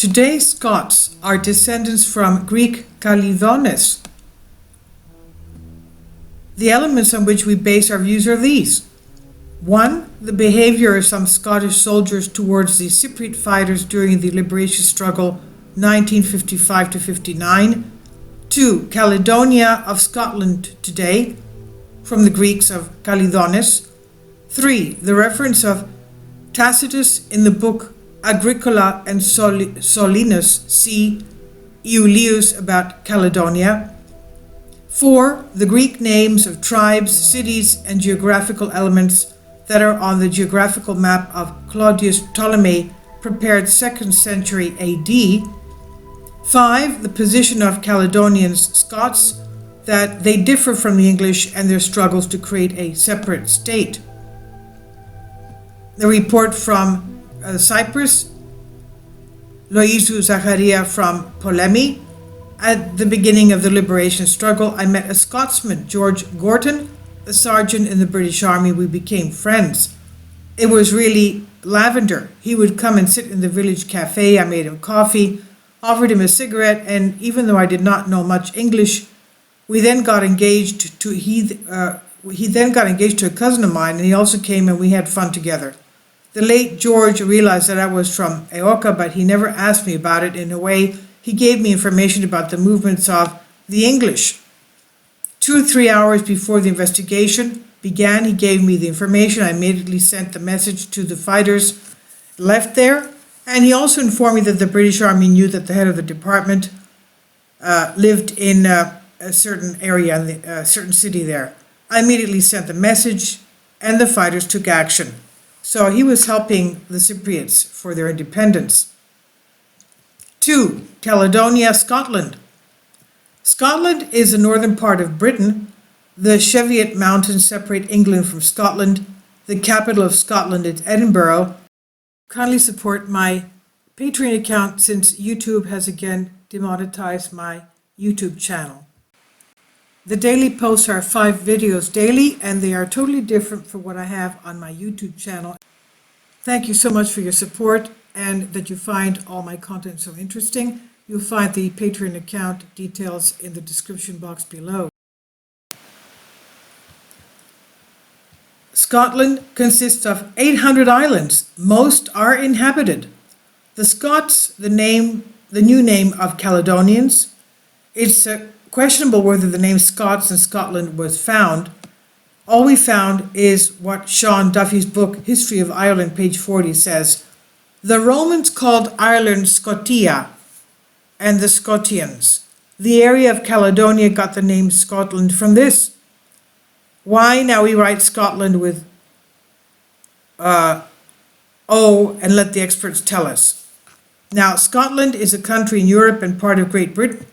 Today's Scots are descendants from Greek Kalidones. The elements on which we base our views are these. 1. The behavior of some Scottish soldiers towards the Cypriot fighters during the liberation struggle 1955 to 59. 2. Caledonia of Scotland today, from the Greeks of Kalidones. 3. The reference of Tacitus in the book Agricola and Solinus C. Iulius about Caledonia. 4. The Greek names of tribes, cities, and geographical elements that are on the geographical map of Claudius Ptolemy, prepared 2nd century AD. 5. The position of Caledonians Scots, that they differ from the English and their struggles to create a separate state. The report from Cyprus, Loisu Zacharia from Polemi. At the beginning of the liberation struggle, I met a Scotsman, George Gorton, a sergeant in the British Army. We became friends. It was really lavender. He would come and sit in the village cafe. I made him coffee, offered him a cigarette, and even though I did not know much English, he then got engaged to a cousin of mine, and he also came and we had fun together. The late George realized that I was from Eoka, but he never asked me about it. In a way, he gave me information about the movements of the English. 2 or 3 hours before the investigation began, he gave me the information. I immediately sent the message to the fighters left there, and he also informed me that the British Army knew that the head of the department lived in a certain area, in a certain city there. I immediately sent the message, and the fighters took action. So he was helping the Cypriots for their independence. 2. Caledonia, Scotland. Scotland is the northern part of Britain. The Cheviot Mountains separate England from Scotland. The capital of Scotland is Edinburgh. Kindly support my Patreon account since YouTube has again demonetized my YouTube channel. The daily posts are 5 videos daily, and they are totally different from what I have on my YouTube channel. Thank you so much for your support and that you find all my content so interesting. You'll find the Patreon account details in the description box below. Scotland consists of 800 islands. Most are inhabited. The Scots, the new name of Caledonians. It's questionable whether the name Scots in Scotland was found. All we found is what Sean Duffy's book, History of Ireland, page 40 says. The Romans called Ireland Scotia and the Scotians. The area of Caledonia got the name Scotland from this. Why now we write Scotland with O and let the experts tell us. Now, Scotland is a country in Europe and part of Great Britain,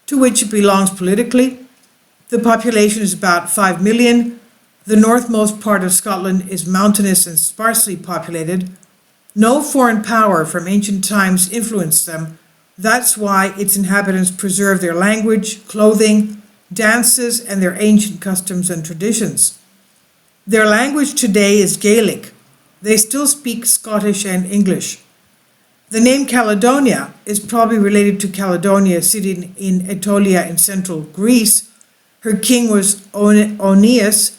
to which it belongs politically. The population is about 5 million. The northmost part of Scotland is mountainous and sparsely populated. No foreign power from ancient times influenced them. That's why its inhabitants preserve their language, clothing, dances, and their ancient customs and traditions. Their language today is Gaelic. They still speak Scottish and English. The name Caledonia is probably related to Caledonia, sitting in Aetolia in central Greece. Her king was Oeneus.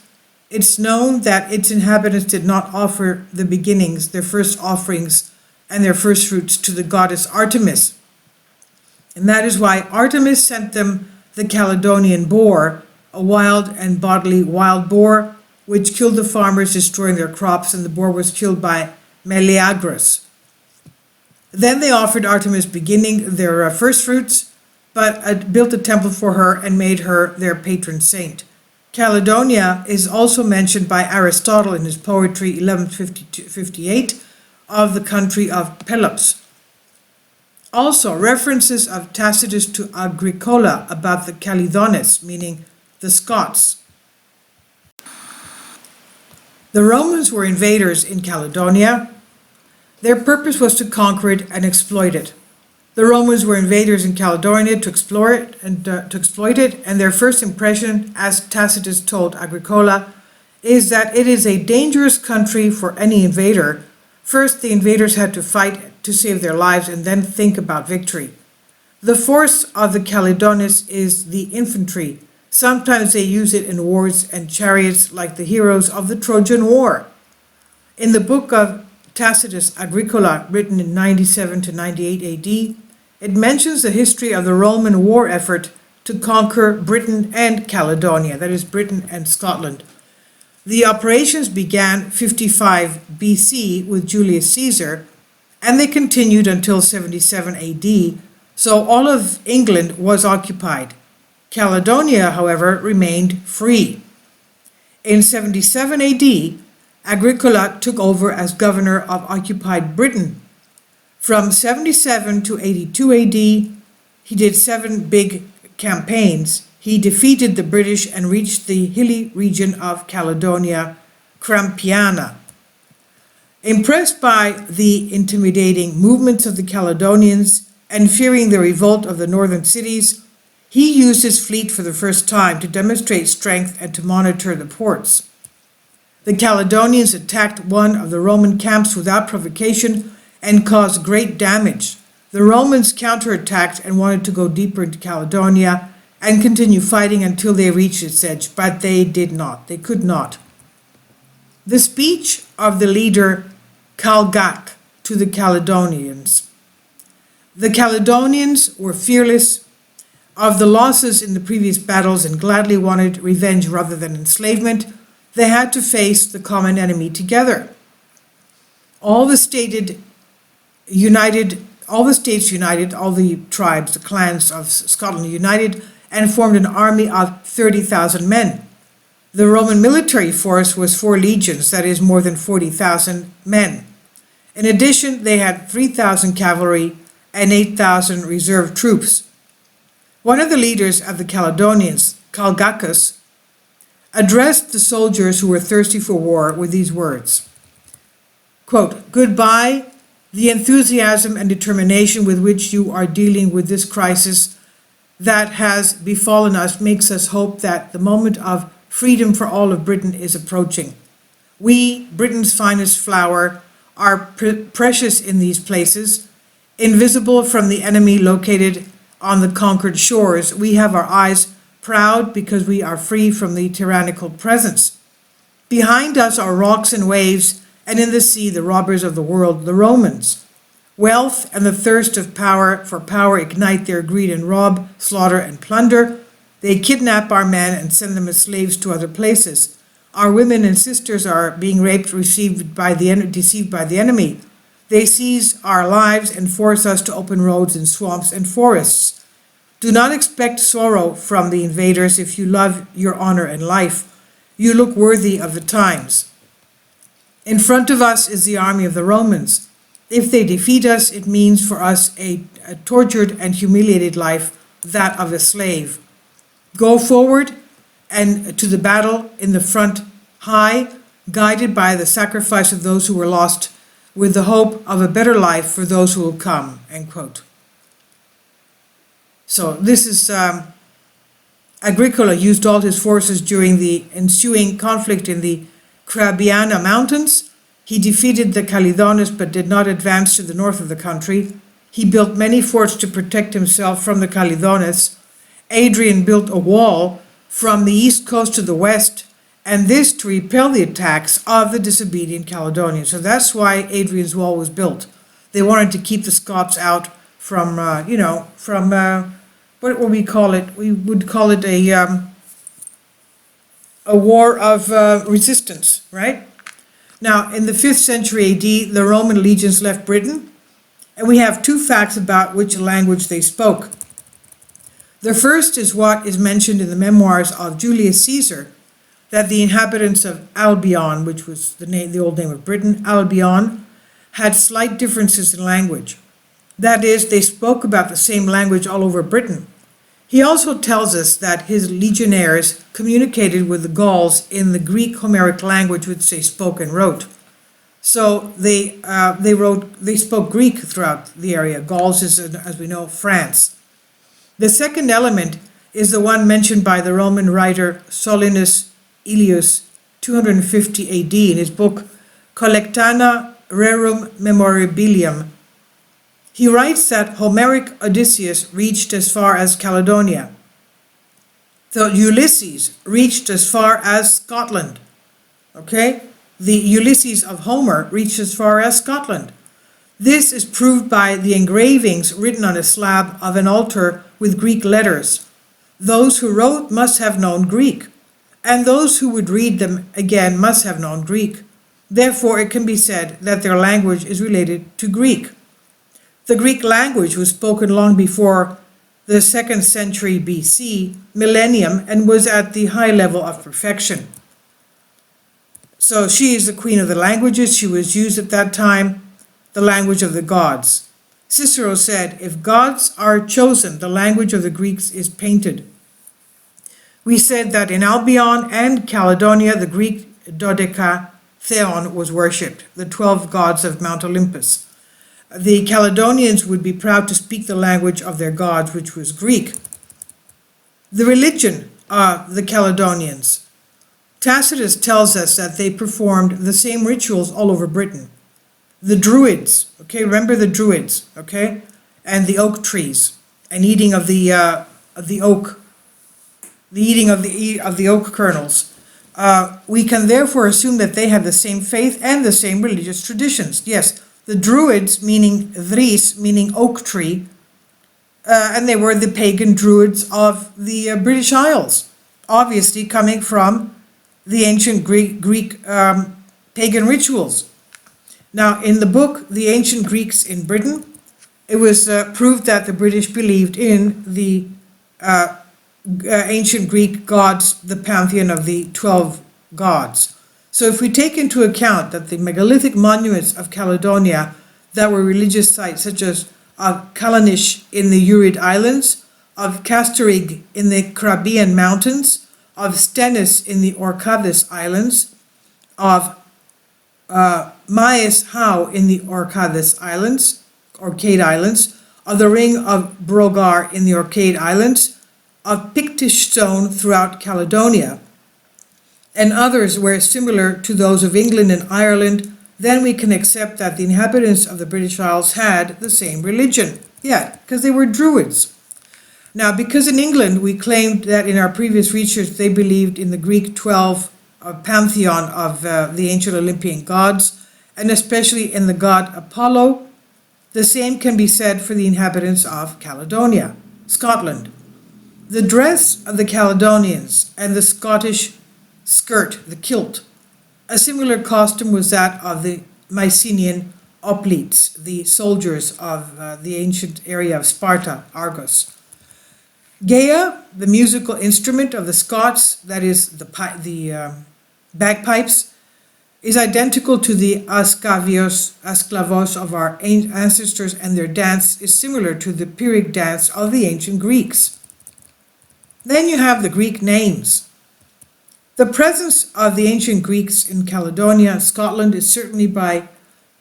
It's known that its inhabitants did not offer the beginnings, their first offerings, and their first fruits to the goddess Artemis. And that is why Artemis sent them the Caledonian boar, a wild and bodily wild boar, which killed the farmers, destroying their crops, and the boar was killed by Meleagros. Then they offered Artemis their first fruits, but built a temple for her and made her their patron saint. Caledonia is also mentioned by Aristotle in his poetry 1158 of the country of Pelops. Also, references of Tacitus to Agricola about the Kalidones, meaning the Scots. The Romans were invaders in Caledonia. Their purpose was to conquer it and exploit it. The Romans were invaders in Caledonia to explore it and to exploit it, and their first impression, as Tacitus told Agricola, is that it is a dangerous country for any invader. First, the invaders had to fight to save their lives and then think about victory. The force of the Kalidones is the infantry. Sometimes they use it in wars and chariots like the heroes of the Trojan War. In the book of Tacitus Agricola, written in 97 to 98 AD, it mentions the history of the Roman war effort to conquer Britain and Caledonia, that is Britain and Scotland. The operations began 55 BC with Julius Caesar, and they continued until 77 AD, so all of England was occupied. Caledonia, however, remained free. In 77 AD, Agricola took over as governor of occupied Britain. From 77 to 82 AD, he did 7 big campaigns. He defeated the British and reached the hilly region of Caledonia, Crampiana. Impressed by the intimidating movements of the Caledonians and fearing the revolt of the northern cities, he used his fleet for the first time to demonstrate strength and to monitor the ports. The Caledonians attacked one of the Roman camps without provocation and caused great damage. The Romans counterattacked and wanted to go deeper into Caledonia and continue fighting until they reached its edge, but they did not. They could not. The speech of the leader Calgac to the Caledonians. The Caledonians were fearless of the losses in the previous battles and gladly wanted revenge rather than enslavement. They had to face the common enemy together. All the states united, all the tribes, the clans of Scotland united and formed an army of 30,000 men. The Roman military force was 4 legions, that is more than 40,000 men. In addition, they had 3,000 cavalry and 8,000 reserve troops. One of the leaders of the Caledonians, Calgacus, addressed the soldiers who were thirsty for war with these words, quote, "Goodbye, the enthusiasm and determination with which you are dealing with this crisis that has befallen us makes us hope that the moment of freedom for all of Britain is approaching. We, Britain's finest flower, are precious in these places. Invisible from the enemy located on the conquered shores, we have our eyes proud because we are free from the tyrannical presence. Behind us are rocks and waves, and in the sea the robbers of the world, the Romans. Wealth and the thirst of power ignite their greed and rob, slaughter, and plunder. They kidnap our men and send them as slaves to other places. Our women and sisters are being raped, deceived by the enemy. They seize our lives and force us to open roads in swamps and forests. Do not expect sorrow from the invaders if you love your honor and life. You look worthy of the times. In front of us is the army of the Romans. If they defeat us, it means for us a tortured and humiliated life, that of a slave. Go forward and to the battle in the front high, guided by the sacrifice of those who were lost, with the hope of a better life for those who will come," end quote. So this is, Agricola used all his forces during the ensuing conflict in the Crabiana Mountains. He defeated the Kalidones but did not advance to the north of the country. He built many forts to protect himself from the Kalidones. Adrian built a wall from the east coast to the west, and this to repel the attacks of the disobedient Caledonians. So that's why Adrian's wall was built. They wanted to keep the Scots out from, what would we call it? We would call it a war of resistance, right? Now, in the 5th century AD, the Roman legions left Britain, and we have 2 facts about which language they spoke. The first is what is mentioned in the memoirs of Julius Caesar, that the inhabitants of Albion, which was the old name of Britain, Albion, had slight differences in language. That is, they spoke about the same language all over Britain. He also tells us that his legionnaires communicated with the Gauls in the Greek Homeric language which they spoke and wrote. So they spoke Greek throughout the area. Gauls is, as we know, France. The second element is the one mentioned by the Roman writer Solinus Aelius, 250 AD, in his book Collectana Rerum Memorabilium, He writes that Homeric Odysseus reached as far as Caledonia. The Ulysses reached as far as Scotland. Okay? The Ulysses of Homer reached as far as Scotland. This is proved by the engravings written on a slab of an altar with Greek letters. Those who wrote must have known Greek, and those who would read them again must have known Greek. Therefore, it can be said that their language is related to Greek. The Greek language was spoken long before the 2nd century BC millennium and was at the high level of perfection. So she is the queen of the languages. She was used at that time, the language of the gods. Cicero said, if gods are chosen, the language of the Greeks is painted. We said that in Albion and Caledonia, the Greek dodecatheon was worshipped, the 12 gods of Mount Olympus. The Caledonians would be proud to speak the language of their gods, which was Greek. The religion of the Caledonians. Tacitus tells us that they performed the same rituals all over Britain. The druids, okay, remember the druids, okay, and the oak trees, and eating of the oak, the eating of the oak kernels. We can therefore assume that they had the same faith and the same religious traditions. Yes, the druids, meaning dris, meaning oak tree, and they were the pagan druids of the British Isles, obviously coming from the ancient Greek pagan rituals. Now, in the book, The Ancient Greeks in Britain, it was proved that the British believed in the ancient Greek gods, the pantheon of the 12 gods. So if we take into account that the megalithic monuments of Caledonia that were religious sites, such as of Kalidones in the Urid Islands, of Casterig in the Caribbean Mountains, of Stennis in the Orcades Islands, of Maes Howe in the Orcades Islands, Orcade Islands, of the Ring of Brogar in the Orcade Islands, of Pictish stone throughout Caledonia, and others were similar to those of England and Ireland, then we can accept that the inhabitants of the British Isles had the same religion. Yeah, because they were Druids. Now, because in England we claimed that in our previous research they believed in the Greek 12 pantheon of the ancient Olympian gods, and especially in the god Apollo, the same can be said for the inhabitants of Caledonia, Scotland. The dress of the Caledonians and the Scottish skirt, the kilt, a similar costume was that of the Mycenaean hoplites, the soldiers of the ancient area of Sparta, Argos. Gaia, the musical instrument of the Scots, that is the bagpipes, is identical to the asklavos of our ancestors, and their dance is similar to the Pyrrhic dance of the ancient Greeks. Then you have the Greek names. The presence of the ancient Greeks in Caledonia, Scotland, is certainly by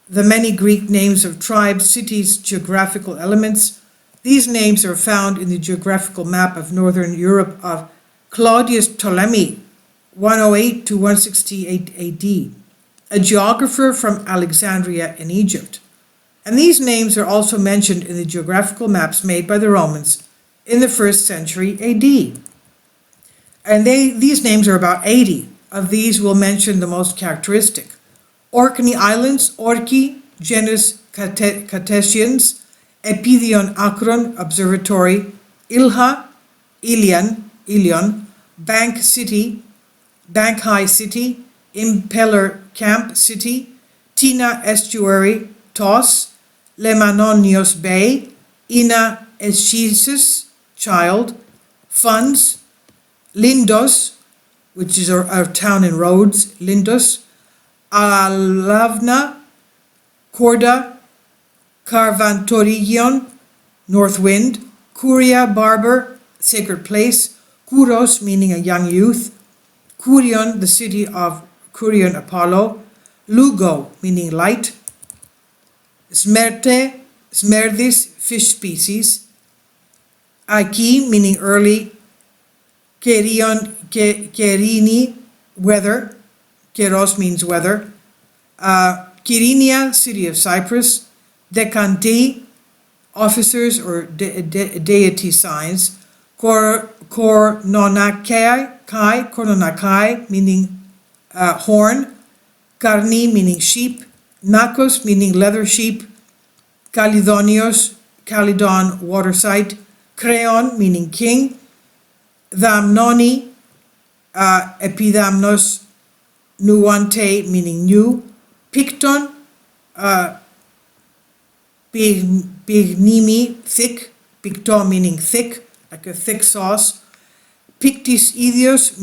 the many Greek names of tribes, cities, geographical elements. These names are found in the geographical map of Northern Europe of Claudius Ptolemy, 108 to 168 AD, a geographer from Alexandria in Egypt. And these names are also mentioned in the geographical maps made by the Romans in the 1st century AD. And these names are about 80. Of these, we'll mention the most characteristic. Orkney Islands, Orki, genus Catesians, Epidion Akron, observatory, Ilha, Ilion, Bank City, Bank High City, Impeller Camp City, Tina Estuary, Tos, Lemanonios Bay, Ina Eschisis, Child, Funds, Lindos, which is our town in Rhodes, Lindos, Alavna, Corda, Carvantorigion, North Wind, Curia, Barber, Sacred Place, Kuros, meaning a young youth, Kurion, the city of Kurion Apollo, Lugo, meaning light, Smerte, Smerdis, fish species, Aki, meaning early, Kerini, weather, Keros means weather, Kirinia, city of Cyprus, Decanti, officers or deity signs. Kornonakai, meaning horn. Karni, meaning sheep. Nakos, meaning leather sheep. Kalidonios, Kalidon, water site. Kreon, meaning king. Dhamnoni, epidhamnos, nuante, meaning new. Picton, pignimi, thick. Picton, meaning thick, like a thick sauce. Pictis idios,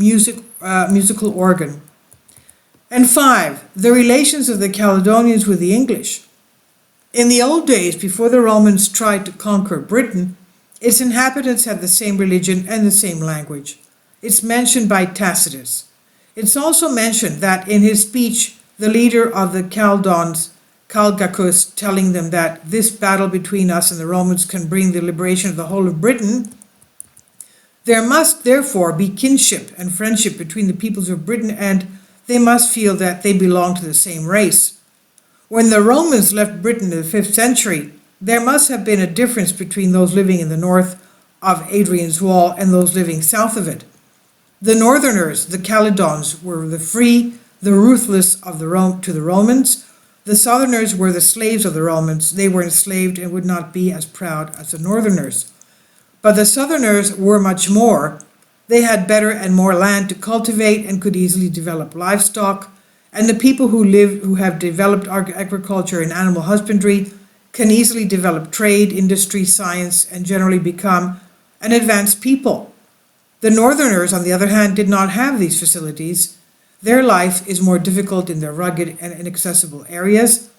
musical organ. And 5, the relations of the Caledonians with the English. In the old days, before the Romans tried to conquer Britain, its inhabitants had the same religion and the same language. It's mentioned by Tacitus. It's also mentioned that in his speech, the leader of the Caledones, Calgacus, telling them that this battle between us and the Romans can bring the liberation of the whole of Britain, there must therefore be kinship and friendship between the peoples of Britain, and they must feel that they belong to the same race. When the Romans left Britain in the 5th century, there must have been a difference between those living in the north of Hadrian's Wall and those living south of it. The northerners, the Kalidones, were the free, the ruthless to the Romans. The southerners were the slaves of the Romans. They were enslaved and would not be as proud as the northerners. But the southerners were much more. They had better and more land to cultivate and could easily develop livestock. And the people who have developed agriculture and animal husbandry can easily develop trade, industry, science, and generally become an advanced people. The northerners, on the other hand, did not have these facilities. Their life is more difficult in their rugged and inaccessible areas.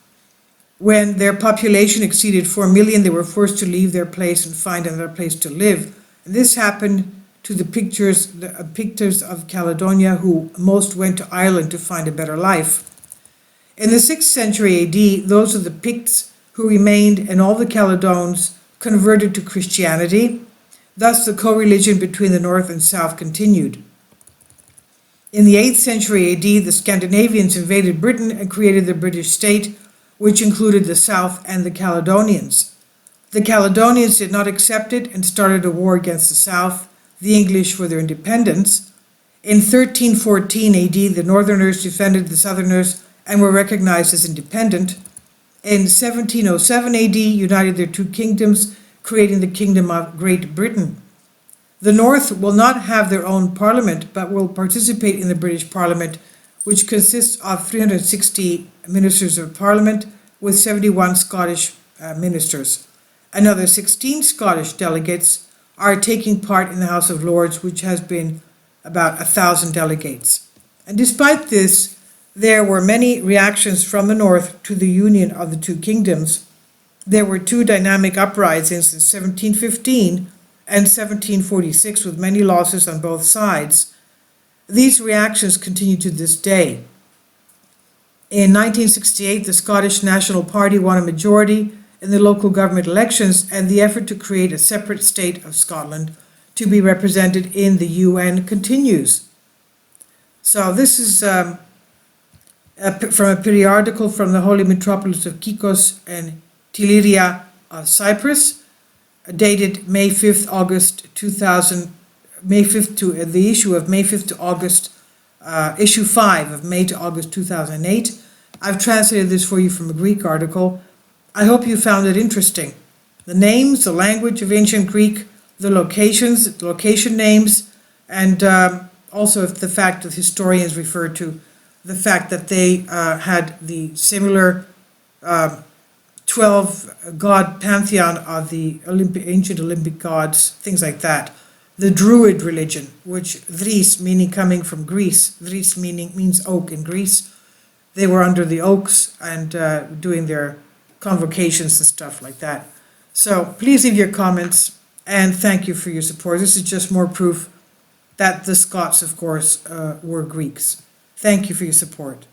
When their population exceeded 4 million, they were forced to leave their place and find another place to live. And this happened to the Pictors of Caledonia, who most went to Ireland to find a better life. In the 6th century AD, those of the Picts who remained and all the Caledones converted to Christianity. Thus the co-religion between the north and south continued. In the 8th century AD, the Scandinavians invaded Britain and created the British state, which included the south and the Caledonians. The Caledonians did not accept it and started a war against the south, the English, for their independence. In 1314 AD, the northerners defended the southerners and were recognized as independent. In 1707 AD, united their two kingdoms, creating the Kingdom of Great Britain. The North will not have their own parliament, but will participate in the British Parliament, which consists of 360 ministers of parliament with 71 Scottish ministers. Another 16 Scottish delegates are taking part in the House of Lords, which has been about 1,000 delegates. And despite this, there were many reactions from the North to the union of the two kingdoms. There were two dynamic uprisings in 1715 and 1746 with many losses on both sides. These reactions continue to this day. In 1968, the Scottish National Party won a majority in the local government elections, and the effort to create a separate state of Scotland to be represented in the UN continues. So this is from a periodical from the Holy Metropolis of Kikos and Tiliria of Cyprus, dated May 5th, August 2000, May 5th to the issue of May 5th to August, issue 5 of May to August 2008. I've translated this for you from a Greek article. I hope you found it interesting. The names, the language of ancient Greek, the locations, location names, and also the fact that historians refer to the fact that they had the similar 12 god pantheon of the ancient Olympic gods, things like that. The Druid religion, which Thrace, meaning coming from Greece, Thrace means oak in Greece. They were under the oaks and doing their convocations and stuff like that. So please leave your comments and thank you for your support. This is just more proof that the Scots, of course, were Greeks. Thank you for your support.